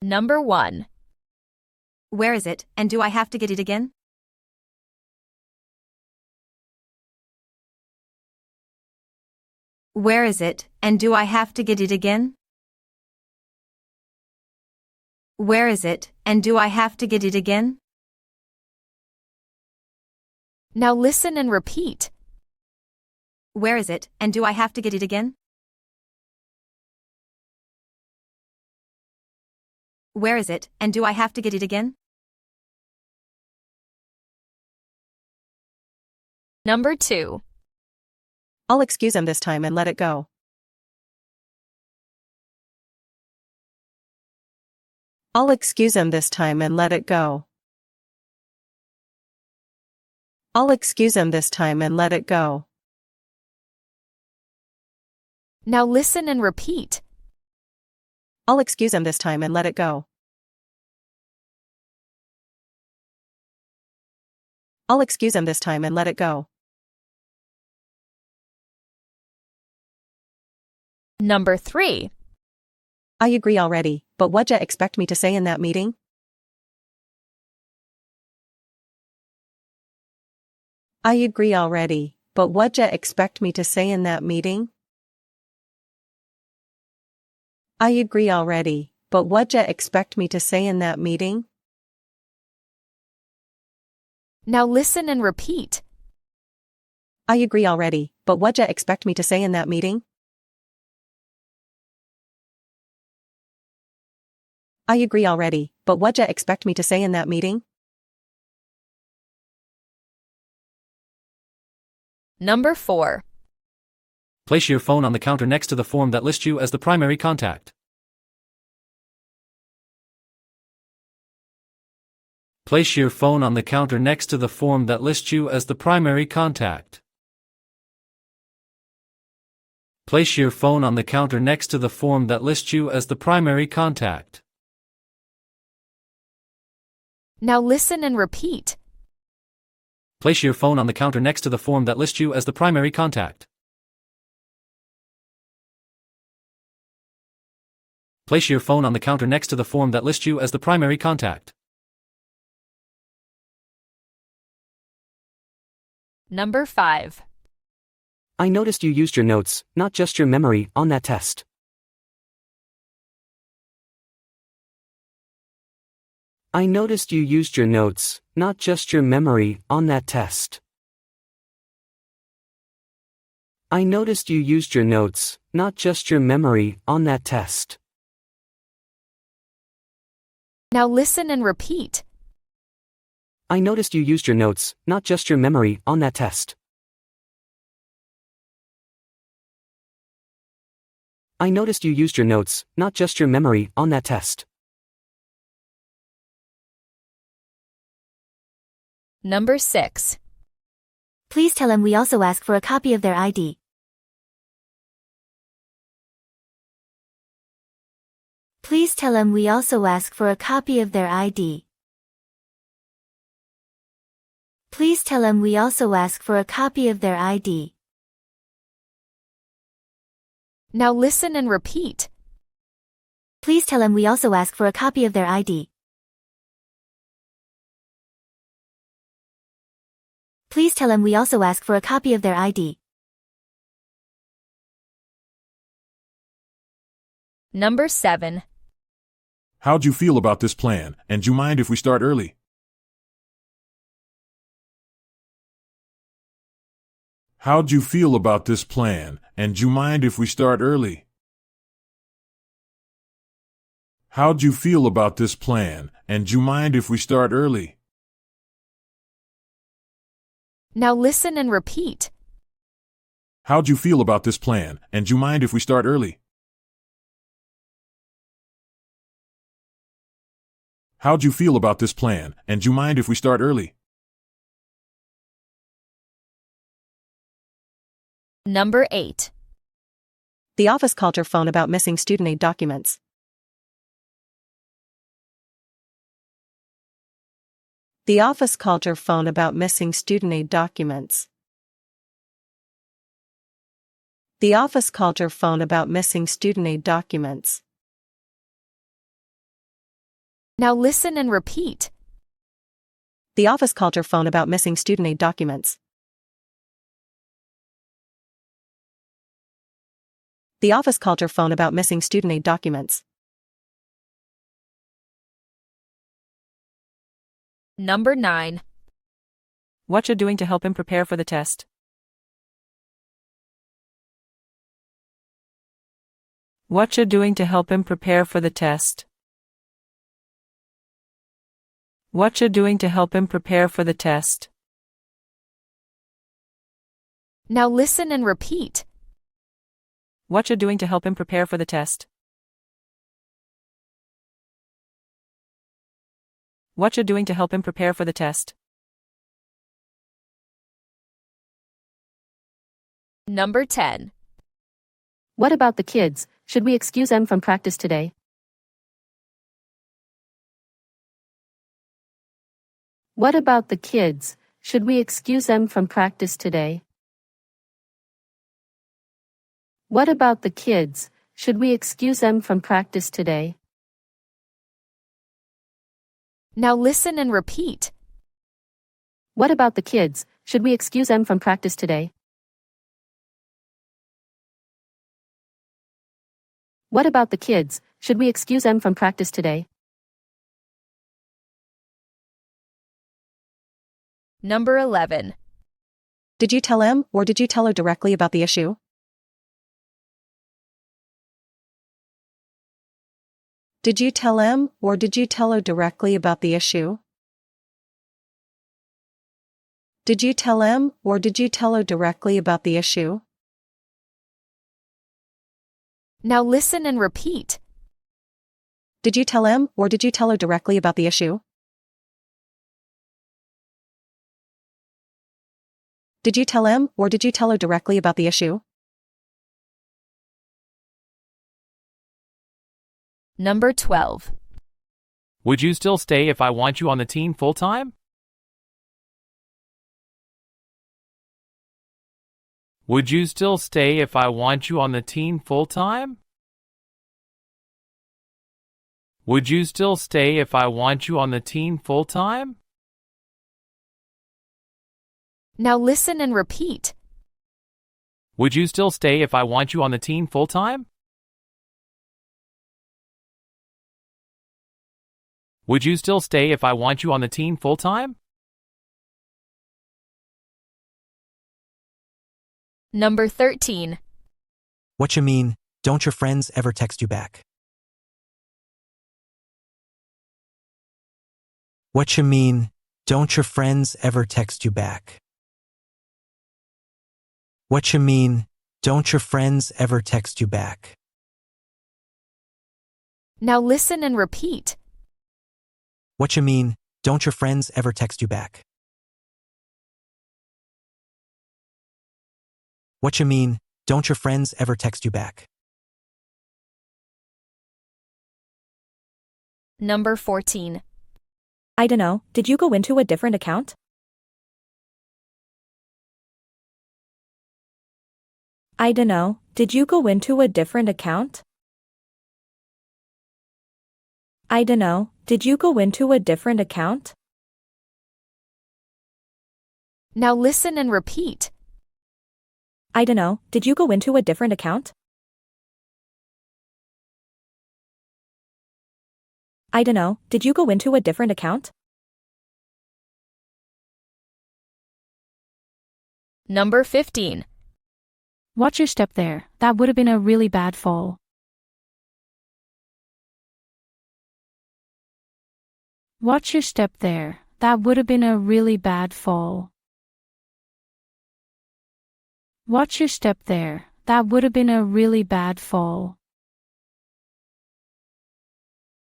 Number 1. Where is it, and do I have to get it again? Where is it, and do I have to get it again? Where is it, and do I have to get it again? Now listen and repeat. Where is it, and do I have to get it again? Where is it, and do I have to get it again? Number 2. I'll excuse him this time and let it go. I'll excuse him this time and let it go. I'll excuse him this time and let it go. Now listen and repeat. I'll excuse him this time and let it go. I'll excuse him this time and let it go. Number 3. I agree already, but what'd ya expect me to say in that meeting? I agree already, but what'd ya expect me to say in that meeting? I agree already, but what'd ya expect me to say in that meeting? Now listen and repeat. I agree already, but what'd ya expect me to say in that meeting? I agree already, but what'd ya expect me to say in that meeting? Number 4. Place your phone on the counter next to the form that lists you as the primary contact. Place your phone on the counter next to the form that lists you as the primary contact. Place your phone on the counter next to the form that lists you as the primary contact. Now listen and repeat. Place your phone on the counter next to the form that lists you as the primary contact. Place your phone on the counter next to the form that lists you as the primary contact. Number 5. I noticed you used your notes, not just your memory, on that test. I noticed you used your notes, not just your memory, on that test. I noticed you used your notes, not just your memory, on that test. Now listen and repeat. I noticed you used your notes, not just your memory, on that test. I noticed you used your notes, not just your memory, on that test. Number 6. Please tell him we also ask for a copy of their ID. Please tell him we also ask for a copy of their ID. Please tell him we also ask for a copy of their ID. Now listen and repeat. Please tell him we also ask for a copy of their ID. Please tell him we also ask for a copy of their ID. Number 7. How'd you feel about this plan, and you mind if we start early? How'd you feel about this plan, and you mind if we start early? How'd you feel about this plan, and you mind if we start early? Now listen and repeat. How'd you feel about this plan, and you mind if we start early? How'd you feel about this plan, and you mind if we start early? Number 8. The office called your phone about missing student aid documents. The office called your phone about missing student aid documents. The office called your phone about missing student aid documents. Now listen and repeat. The office called your phone about missing student aid documents. The office called your phone about missing student aid documents. Number 9. What you doing to help him prepare for the test? What you doing to help him prepare for the test? What you doing to help him prepare for the test? Now listen and repeat. What you doing to help him prepare for the test? What you doing to help him prepare for the test? Number 10. What about the kids? Should we excuse them from practice today? What about the kids? Should we excuse them from practice today? What about the kids? Should we excuse them from practice today? Now listen and repeat. What about the kids? Should we excuse them from practice today? What about the kids? Should we excuse them from practice today? Number 11. Did you tell him or did you tell her directly about the issue? Did you tell him or did you tell her directly about the issue? Did you tell him or did you tell her directly about the issue? Now listen and repeat. Did you tell him or did you tell her directly about the issue? Did you tell him or did you tell her directly about the issue? Number 12. Would you still stay if I want you on the team full-time? Would you still stay if I want you on the team full-time? Would you still stay if I want you on the team full-time? Now listen and repeat. Would you still stay if I want you on the team full-time? Would you still stay if I want you on the team full-time? Number 13. What you mean, don't your friends ever text you back? What you mean, don't your friends ever text you back? What you mean, don't your friends ever text you back? Now listen and repeat. What you mean, don't your friends ever text you back? What you mean, don't your friends ever text you back? Number 14. I dunno, did you go into a different account? I dunno, did you go into a different account? I dunno, did you go into a different account? Now listen and repeat. I dunno, did you go into a different account? I dunno, did you go into a different account? Number 15. Watch your step there. That would have been a really bad fall. Watch your step there. That would have been a really bad fall. Watch your step there. That would have been a really bad fall.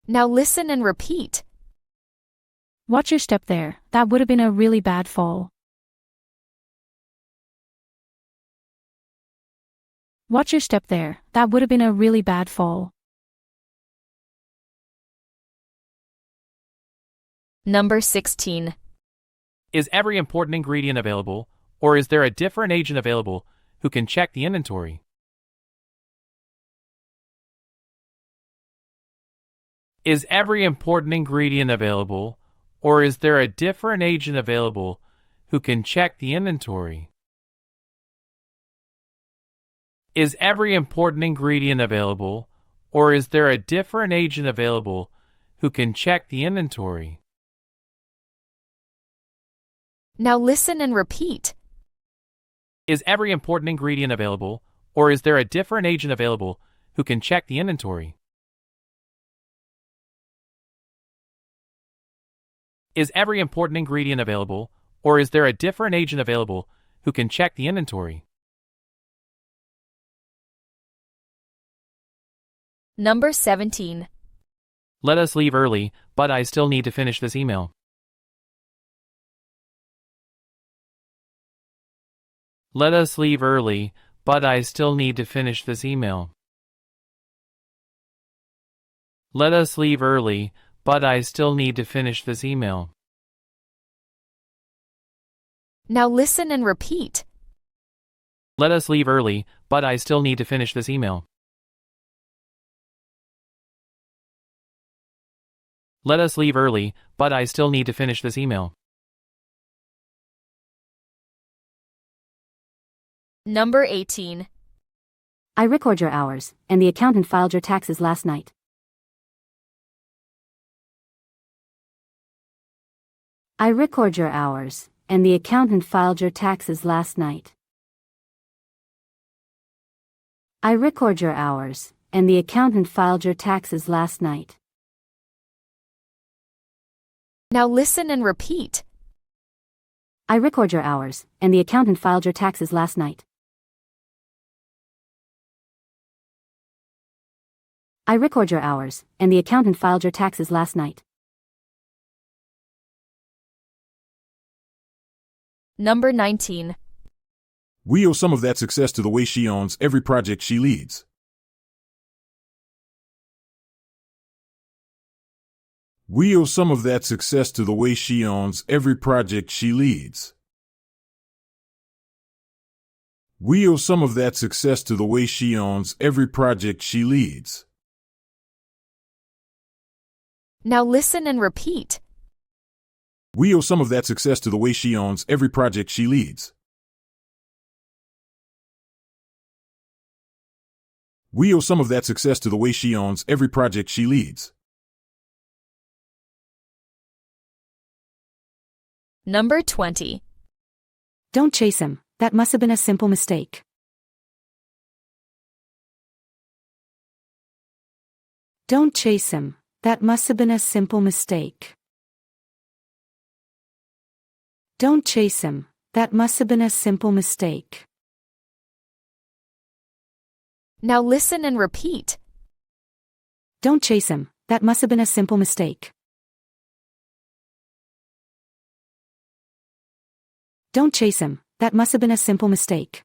Now listen and repeat. Watch your step there. That would have been a really bad fall. Watch your step there. That would have been a really bad fall. Number 16. Is every important ingredient available, or is there a different agent available who can check the inventory? Is every important ingredient available, or is there a different agent available who can check the inventory? Is every important ingredient available, or is there a different agent available who can check the inventory? Now listen and repeat. Is every important ingredient available, or is there a different agent available who can check the inventory? Is every important ingredient available, or is there a different agent available who can check the inventory? Number 17. Let us leave early, but I still need to finish this email. Let us leave early, but I still need to finish this email. Let us leave early, but I still need to finish this email. Now listen and repeat. Let us leave early, but I still need to finish this email. Let us leave early, but I still need to finish this email. Number 18. I record your hours, and the accountant filed your taxes last night. I record your hours, and the accountant filed your taxes last night. I record your hours, and the accountant filed your taxes last night. Now listen and repeat. I record your hours, and the accountant filed your taxes last night. I record your hours, and the accountant filed your taxes last night. Number 19. We owe some of that success to the way she owns every project she leads. We owe some of that success to the way she owns every project she leads. We owe some of that success to the way she owns every project she leads. Now listen and repeat. We owe some of that success to the way she owns every project she leads. We owe some of that success to the way she owns every project she leads. Number 20. Don't chase him. That must have been a simple mistake. Don't chase him. That must have been a simple mistake. Don't chase him. That must have been a simple mistake. Now listen and repeat. Don't chase him. That must have been a simple mistake. Don't chase him. That must have been a simple mistake.